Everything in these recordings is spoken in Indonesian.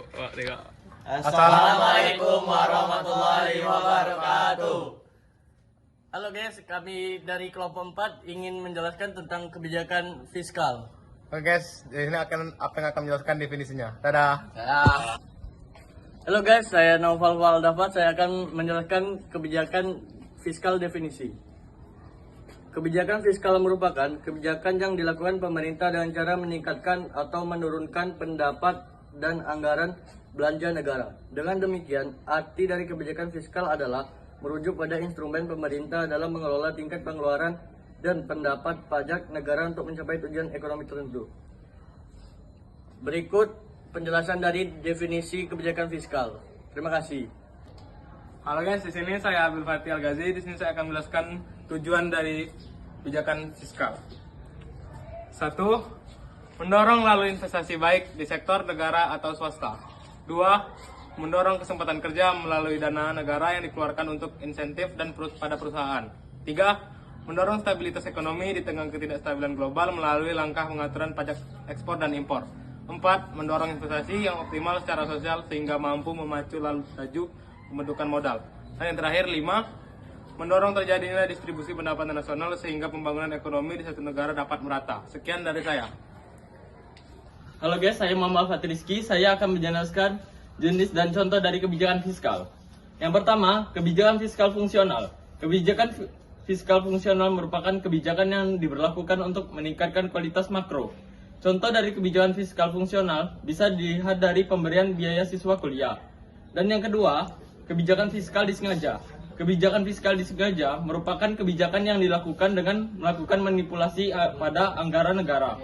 Tiga. Assalamualaikum warahmatullahi wabarakatuh. Halo guys, kami dari kelompok 4 ingin menjelaskan tentang kebijakan fiskal. Oke guys, ini apa yang akan menjelaskan definisinya. Dadah. Halo guys, saya Naufal Waldafat. Saya akan menjelaskan kebijakan fiskal definisi. Kebijakan fiskal merupakan kebijakan yang dilakukan pemerintah dengan cara meningkatkan atau menurunkan pendapat dan anggaran belanja negara. Dengan demikian, arti dari kebijakan fiskal adalah merujuk pada instrumen pemerintah dalam mengelola tingkat pengeluaran dan pendapat pajak negara untuk mencapai tujuan ekonomi tertentu. Berikut penjelasan dari definisi kebijakan fiskal. Terima kasih. Halo guys, di sini saya Abdul Fatih Al-Ghazi. Di sini saya akan menjelaskan tujuan dari kebijakan fiskal. 1. Mendorong lalu investasi baik di sektor negara atau swasta. 2. Mendorong kesempatan kerja melalui dana negara yang dikeluarkan untuk insentif dan pada perusahaan. 3. Mendorong stabilitas ekonomi di tengah ketidakstabilan global melalui langkah pengaturan pajak ekspor dan impor. 4. Mendorong investasi yang optimal secara sosial sehingga mampu memacu laju pembentukan modal. Dan yang terakhir 5. Mendorong terjadinya distribusi pendapatan nasional sehingga pembangunan ekonomi di satu negara dapat merata. Sekian dari saya. Halo guys, saya Muhammad Fatih Rizky. Saya akan menjelaskan jenis dan contoh dari kebijakan fiskal. Yang pertama, kebijakan fiskal fungsional. Kebijakan fiskal fungsional merupakan kebijakan yang diberlakukan untuk meningkatkan kualitas makro. Contoh dari kebijakan fiskal fungsional bisa dilihat dari pemberian biaya siswa kuliah. Dan yang kedua, kebijakan fiskal disengaja. Kebijakan fiskal disengaja merupakan kebijakan yang dilakukan dengan melakukan manipulasi pada anggaran negara.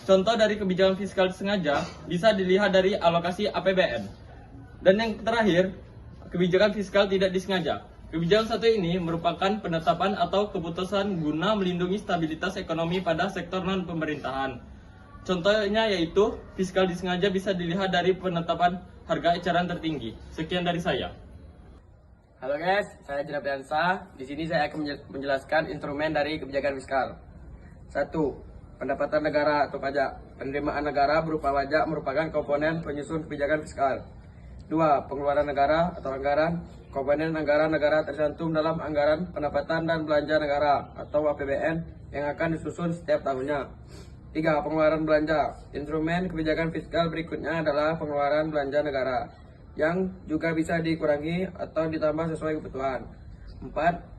Contoh dari kebijakan fiskal disengaja bisa dilihat dari alokasi APBN. Dan yang terakhir, kebijakan fiskal tidak disengaja. Kebijakan satu ini merupakan penetapan atau keputusan guna melindungi stabilitas ekonomi pada sektor non-pemerintahan. Contohnya yaitu, fiskal disengaja bisa dilihat dari penetapan harga eceran tertinggi. Sekian dari saya. Halo guys, saya Jenab Yansa. Di sini saya akan menjelaskan instrumen dari kebijakan fiskal. 1. Pendapatan negara atau pajak. Penerimaan negara berupa pajak merupakan komponen penyusun kebijakan fiskal. 2. Pengeluaran negara atau anggaran. Komponen anggaran negara tercantum dalam anggaran pendapatan dan belanja negara atau APBN yang akan disusun setiap tahunnya. 3. Pengeluaran belanja. Instrumen kebijakan fiskal berikutnya adalah pengeluaran belanja negara yang juga bisa dikurangi atau ditambah sesuai kebutuhan. 4.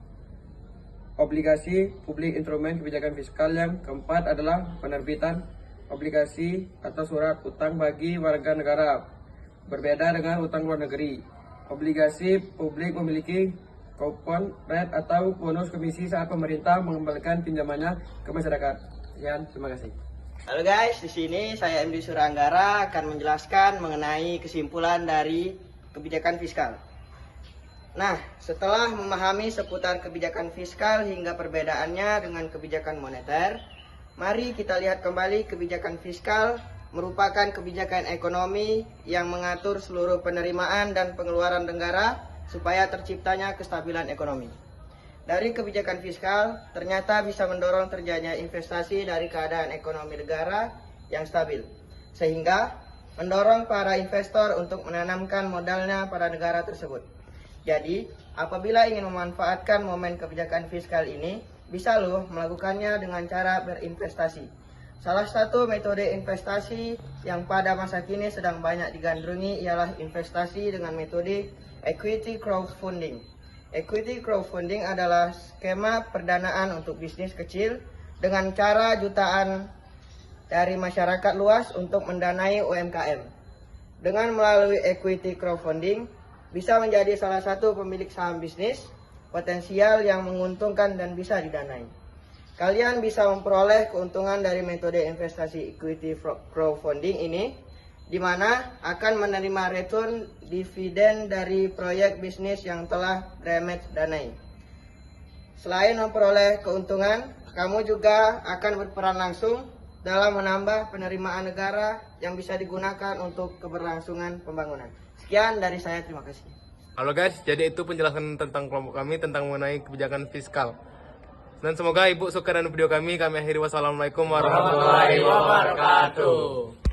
Obligasi publik. Instrumen kebijakan fiskal yang keempat adalah penerbitan obligasi atau surat utang bagi warga negara. Berbeda dengan utang luar negeri. Obligasi publik memiliki coupon rate atau bonus komisi saat pemerintah mengembalikan pinjamannya ke masyarakat. Sekian, terima kasih. Halo guys, di sini saya MD Suranggara akan menjelaskan mengenai kesimpulan dari kebijakan fiskal. Nah, setelah memahami seputar kebijakan fiskal hingga perbedaannya dengan kebijakan moneter, mari kita lihat kembali kebijakan fiskal merupakan kebijakan ekonomi yang mengatur seluruh penerimaan dan pengeluaran negara supaya terciptanya kestabilan ekonomi. Dari kebijakan fiskal, ternyata bisa mendorong terjadinya investasi dari keadaan ekonomi negara yang stabil, sehingga mendorong para investor untuk menanamkan modalnya pada negara tersebut. Jadi, apabila ingin memanfaatkan momen kebijakan fiskal ini, bisa loh melakukannya dengan cara berinvestasi. Salah satu metode investasi yang pada masa kini sedang banyak digandrungi ialah investasi dengan metode equity crowdfunding. Equity crowdfunding adalah skema perdanaan untuk bisnis kecil dengan cara jutaan dari masyarakat luas untuk mendanai UMKM. Dengan melalui equity crowdfunding, bisa menjadi salah satu pemilik saham bisnis potensial yang menguntungkan dan bisa didanai. Kalian bisa memperoleh keuntungan dari metode investasi equity crowdfunding ini, di mana akan menerima return dividen dari proyek bisnis yang telah remet danai. Selain memperoleh keuntungan, kamu juga akan berperan langsung dalam menambah penerimaan negara yang bisa digunakan untuk keberlangsungan pembangunan. Sekian dari saya, terima kasih. Halo guys, jadi itu penjelasan tentang kelompok kami tentang mengenai kebijakan fiskal. Dan semoga Ibu suka dengan video kami. Kami akhiri, wassalamualaikum warahmatullahi wabarakatuh.